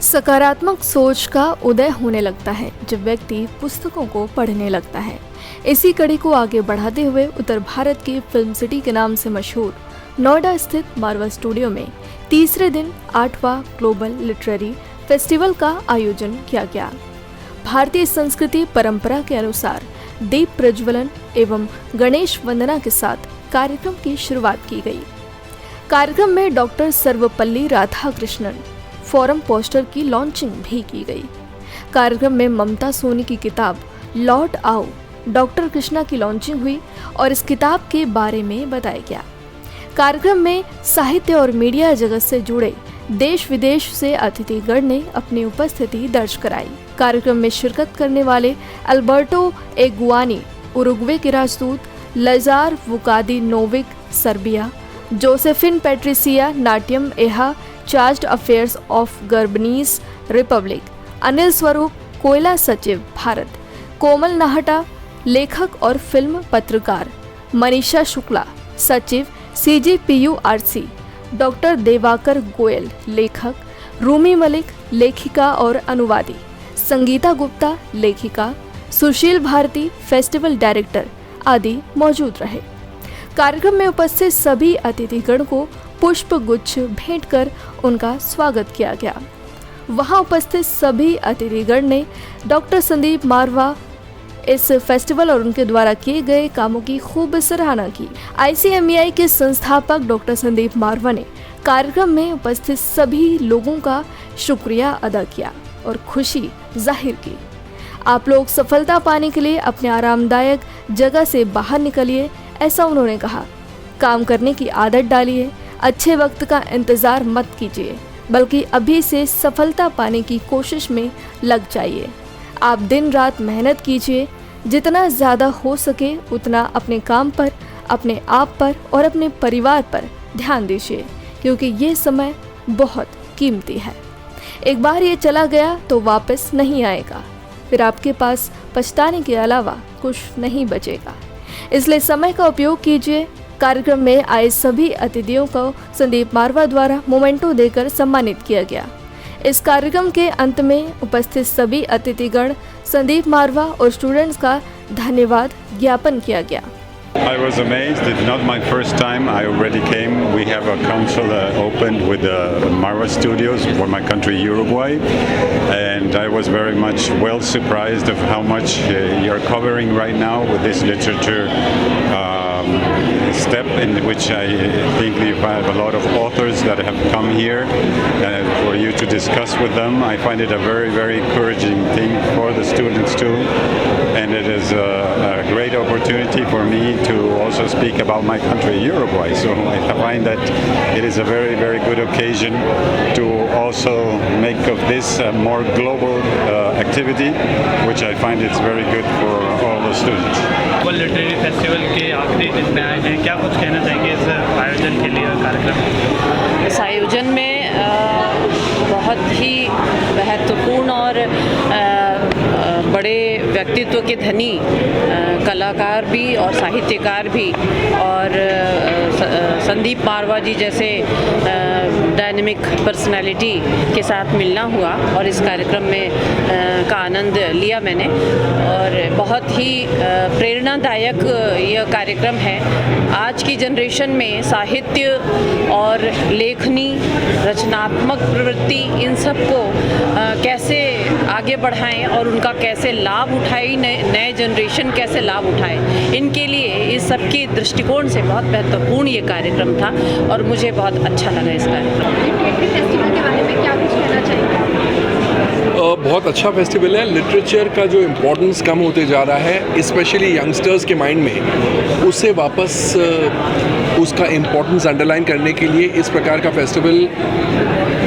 सकारात्मक सोच का उदय होने लगता है जब व्यक्ति पुस्तकों को पढ़ने लगता है। इसी कड़ी को आगे बढ़ाते हुए उत्तर भारत की फिल्म सिटी के नाम से मशहूर नोएडा स्थित मारवा स्टूडियो में तीसरे दिन 8वां ग्लोबल लिटरेरी फेस्टिवल का आयोजन किया गया। भारतीय संस्कृति परंपरा के अनुसार दीप प्रज्वलन एवं गणेश वंदना के साथ कार्यक्रम की शुरुआत की गई। कार्यक्रम में doctor Sarvepalli Radhakrishnan forum poster की लॉन्चिंग भी की गई। कार्यक्रम में ममता सोनी की किताब लौट आओ डॉक्टर कृष्णा की लॉन्चिंग हुई और इस किताब के बारे में बताया गया। कार्यक्रम में साहित्य और मीडिया जगत से जुड़े देश विदेश से अतिथिगण ने अपनी उपस्थिति दर्ज कराई। कार्यक्रम में शिरकत करने वाले अल्बर्टो एगुआनी उरुग्वे के राजदूत, Lazar Vukadinovic Serbia, Josephine Patricia नाट्यम एहा चार्ज अफेयर्स ऑफ गर्बनीज रिपब्लिक, अनिल स्वरूप कोयला सचिव भारत, कोमल नाहटा लेखक और फिल्म पत्रकार, मनीषा शुक्ला सचिव CGPURC, डॉक्टर देवाकर गोयल लेखक, रूमी मलिक लेखिका और अनुवादी, संगीता गुप्ता लेखिका, सुशील भारती फेस्टिवल डायरेक्टर आदि मौजूद रहे। कार्यक्रम में उपस्थित सभी अतिथिगण को पुष्प गुच्छ भेंट कर उनका स्वागत किया गया। वहां उपस्थित सभी अतिथिगण ने डॉक्टर संदीप मारवा इस फेस्टिवल और उनके द्वारा किए गए कामों की खूब सराहना की। ICMEI के संस्थापक डॉक्टर संदीप मारवा ने कार्यक्रम में उपस्थित सभी लोगों का शुक्रिया अदा किया और खुशी जाहिर की। आप लोग सफलता पाने के लिए अपने आरामदायक जगह से बाहर निकलिए, ऐसा उन्होंने कहा। काम करने की आदत डालिए, अच्छे वक्त का इंतज़ार मत कीजिए, बल्कि अभी से सफलता पाने की कोशिश में लग जाइए। आप दिन रात मेहनत कीजिए, जितना ज़्यादा हो सके उतना अपने काम पर, अपने आप पर और अपने परिवार पर ध्यान दीजिए, क्योंकि ये समय बहुत कीमती है। एक बार ये चला गया तो वापस नहीं आएगा, फिर आपके पास पछताने के अलावा कुछ नहीं बचेगा। इसलिए समय का उपयोग कीजिए। कार्यक्रम में आए सभी अतिथियों को संदीप मारवा द्वारा मोमेंटो देकर सम्मानित किया गया। इस कार्यक्रम के अंत में उपस्थित सभी अतिथिगण संदीप मारवा और स्टूडेंट्स का धन्यवाद ज्ञापन किया गया। I was amazed. It's not my first time. I already came. We have a council opened with the Marwa Studios for my country, Uruguay, and I was very much well surprised of how much you're covering right now with this literature step, in which I think we have a lot of authors that have come here for you to discuss with them. I find it a very, very encouraging thing for the students too, and it is a great opportunity for me to also speak about my country, Uruguay. So I find that it is a very, very good occasion to also make of this a more global activity, which I find it's very good for all the students. World literary festival के आखिरी दिन में आए हैं, क्या कुछ कहना चाहेंगे इस आयोजन के लिए, कार्यक्रम? इस आयोजन में बहुत ही महत्वपूर्ण और बड़े व्यक्तित्व के धनी कलाकार भी और साहित्यकार भी और संदीप मारवा जी जैसे डायनेमिक पर्सनालिटी के साथ मिलना हुआ और इस कार्यक्रम में का आनंद लिया मैंने, और बहुत ही प्रेरणादायक यह कार्यक्रम है। आज की जनरेशन में साहित्य और लेखनी, रचनात्मक प्रवृत्ति, इन सब को कैसे आगे बढ़ाएं और उनका कैसे लाभ उठाएं, नए जनरेशन कैसे लाभ उठाए, इनके लिए इस सब के दृष्टिकोण से बहुत महत्वपूर्ण ये कार्यक्रम था और मुझे बहुत अच्छा लगा इस कार्यक्रम। फेस्टिवल के बारे में क्या कुछ कहना चाहिए? बहुत अच्छा फेस्टिवल है। लिटरेचर का जो इम्पोर्टेंस कम होते जा रहा है, स्पेशली यंगस्टर्स के माइंड में, उससे वापस उसका इम्पोर्टेंस अंडरलाइन करने के लिए इस प्रकार का फेस्टिवल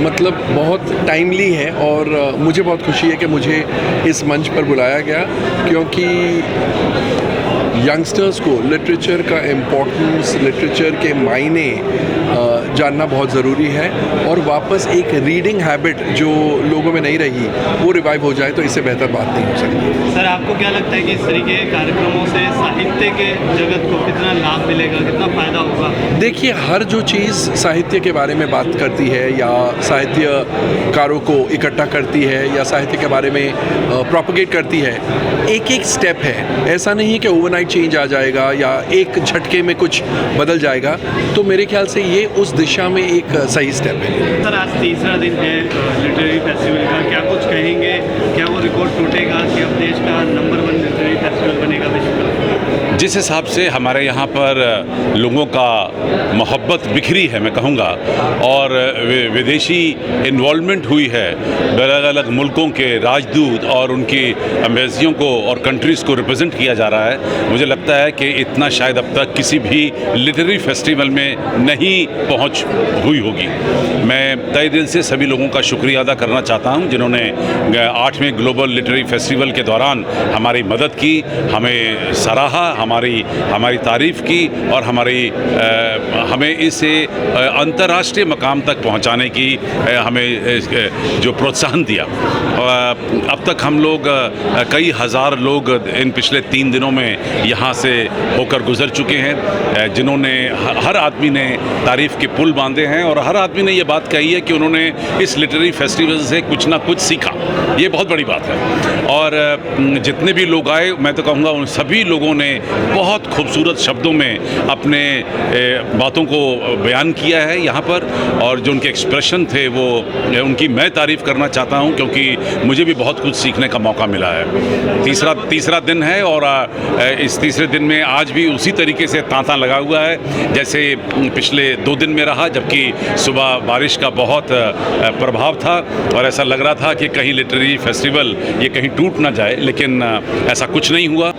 मतलब बहुत टाइमली है और मुझे बहुत खुशी है कि मुझे इस मंच पर बुलाया गया, क्योंकि यंगस्टर्स को लिटरेचर का इम्पोर्टेंस, लिटरेचर के मायने जानना बहुत ज़रूरी है और वापस एक रीडिंग हैबिट जो लोगों में नहीं रही वो रिवाइव हो जाए तो इससे बेहतर बात नहीं हो सकती। सर आपको क्या लगता है कि इस तरीके के कार्यक्रमों से साहित्य के जगत को कितना लाभ मिलेगा, कितना फ़ायदा होगा? देखिए, हर जो चीज़ साहित्य के बारे में बात करती है या साहित्यकारों को इकट्ठा करती है या साहित्य के बारे में प्रोपगेट करती है, एक एक स्टेप है। ऐसा नहीं है कि ओवरनाइट चेंज आ जाएगा या एक झटके में कुछ बदल जाएगा। तो मेरे ख्याल से ये उस दिशा में एक सही स्टेप है। सर आज तीसरा दिन है लिटरेरी फेस्टिवल का, क्या कुछ कहेंगे? क्या वो रिकॉर्ड टूटेगा कि अब देश का नंबर 1 लिटरेरी फेस्टिवल बनेगा विश्व का? जिस हिसाब से हमारे यहाँ पर लोगों का मोहब्बत बिखरी है मैं कहूँगा, और विदेशी इन्वॉल्वमेंट हुई है, अलग अलग मुल्कों के राजदूत और उनकी एम्बेसियों को और कंट्रीज़ को रिप्रेजेंट किया जा रहा है, मुझे लगता है कि इतना शायद अब तक किसी भी लिटरेरी फेस्टिवल में नहीं पहुँच हुई होगी। मैं तहे दिल से सभी लोगों का शुक्रिया अदा करना चाहता हूँ जिन्होंने 8वें ग्लोबल लिटरेरी फेस्टिवल के दौरान हमारी मदद की, हमें सराहा, हमारी तारीफ़ की और हमें इसे अंतर्राष्ट्रीय मकाम तक पहुंचाने की हमें जो प्रोत्साहन दिया। अब तक हम लोग कई हज़ार लोग इन पिछले 3 दिनों में यहाँ से होकर गुज़र चुके हैं, जिन्होंने हर आदमी ने तारीफ़ के पुल बांधे हैं और हर आदमी ने ये बात कही है कि उन्होंने इस लिटरेरी फेस्टिवल से कुछ ना कुछ सीखा। ये बहुत बड़ी बात है। और जितने भी लोग आए, मैं तो कहूँगा उन सभी लोगों ने बहुत खूबसूरत शब्दों में अपने बातों को बयान किया है यहाँ पर, और जो उनके एक्सप्रेशन थे वो उनकी मैं तारीफ़ करना चाहता हूँ क्योंकि मुझे भी बहुत कुछ सीखने का मौका मिला है। तीसरा दिन है और इस तीसरे दिन में आज भी उसी तरीके से तांता लगा हुआ है जैसे पिछले 2 दिन में रहा, जबकि सुबह बारिश का बहुत प्रभाव था और ऐसा लग रहा था कि कहीं लिटरेरी फेस्टिवल ये कहीं टूट ना जाए, लेकिन ऐसा कुछ नहीं हुआ।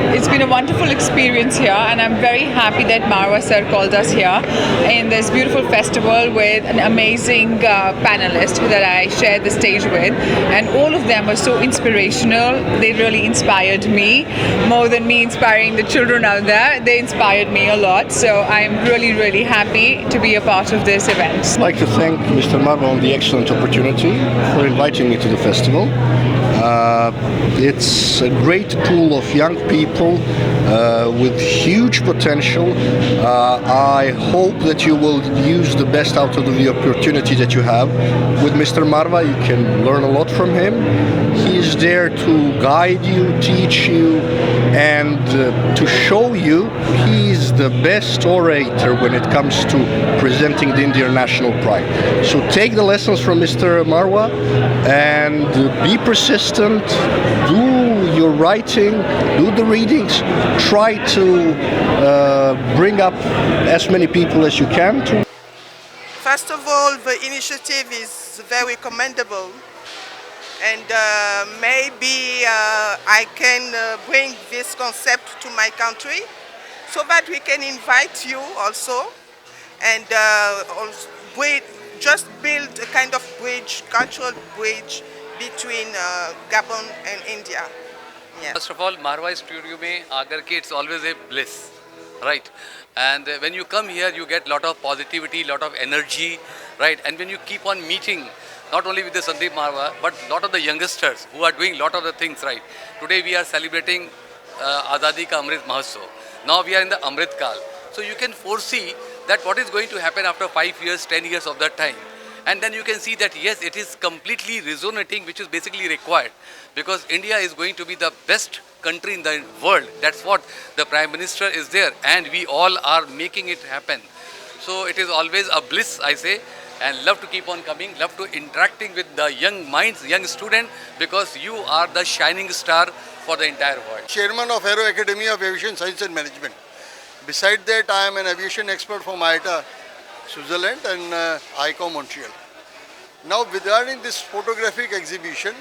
It's been a wonderful experience here, and I'm very happy that Marwa sir called us here in this beautiful festival with an amazing panelist that I shared the stage with, and all of them were so inspirational. They really inspired me more than me inspiring the children out there. They inspired me a lot, so I'm really, really happy to be a part of this event. I'd like to thank Mr. Marwa on the excellent opportunity for inviting me to the festival. It's a great pool of young people with huge potential. I hope that you will use the best out of the opportunity that you have. With Mr. Marwa, you can learn a lot from him. He is there to guide you, teach you, and to show you he's the best orator when it comes to presenting the Indian national pride. So take the lessons from Mr. Marwa and be persistent, do your writing, do the readings, try to bring up as many people as you can. First of all, the initiative is very commendable, and maybe I can bring this concept to my country so that we can invite you also, and just build a kind of bridge, cultural bridge between Gabon and India. Yeah. First of all, Marwa studio में आकर के it's always a bliss, right? And when you come here, you get lot of positivity, lot of energy, right? And when you keep on meeting, not only with the Sandeep Marwa, but lot of the youngsters who are doing lot of the things, right? Today we are celebrating Azadi Ka Amrit Mahotsav. Now we are in the Amrit Kal. So you can foresee that what is going to happen after 5 years, 10 years of that time. And then you can see that yes, it is completely resonating, which is basically required, because India is going to be the best country in the world. That's what the Prime Minister is there, and we all are making it happen. So it is always a bliss, I say, and love to keep on coming, love to interacting with the young minds, young students, because you are the shining star for the entire world. Chairman of Aero Academy of Aviation Science and Management. Beside that, I am an aviation expert from IATA, Switzerland, and ICAO, Montreal. Now, regarding this photographic exhibition,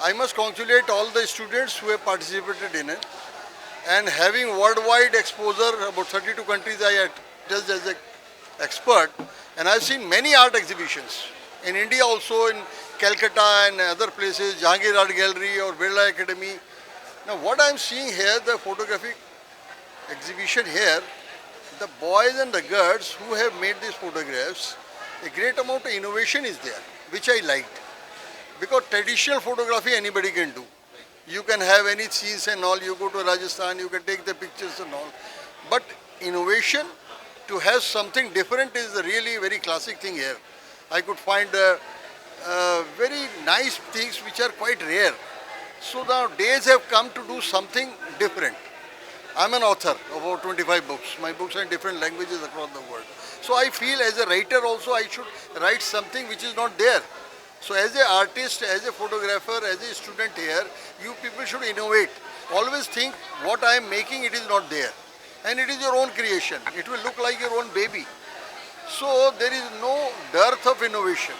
I must congratulate all the students who have participated in it, and having worldwide exposure, about 32 countries I just as an expert, and I've seen many art exhibitions in India also, in Calcutta and other places, Jahangir Art Gallery or Birla Academy. Now what I'm seeing here, the photographic exhibition here, the boys and the girls who have made these photographs, a great amount of innovation is there, which I liked. Because traditional photography anybody can do. You can have any scenes and all, you go to Rajasthan, you can take the pictures and all. But innovation, to have something different is a really very classic thing here. I could find very nice things which are quite rare. So the days have come to do something different. I'm an author of about 25 books. My books are in different languages across the world. So I feel as a writer also I should write something which is not there. So as an artist, as a photographer, as a student here, you people should innovate. Always think what I am making, it is not there. And it is your own creation. It will look like your own baby. So there is no dearth of innovation.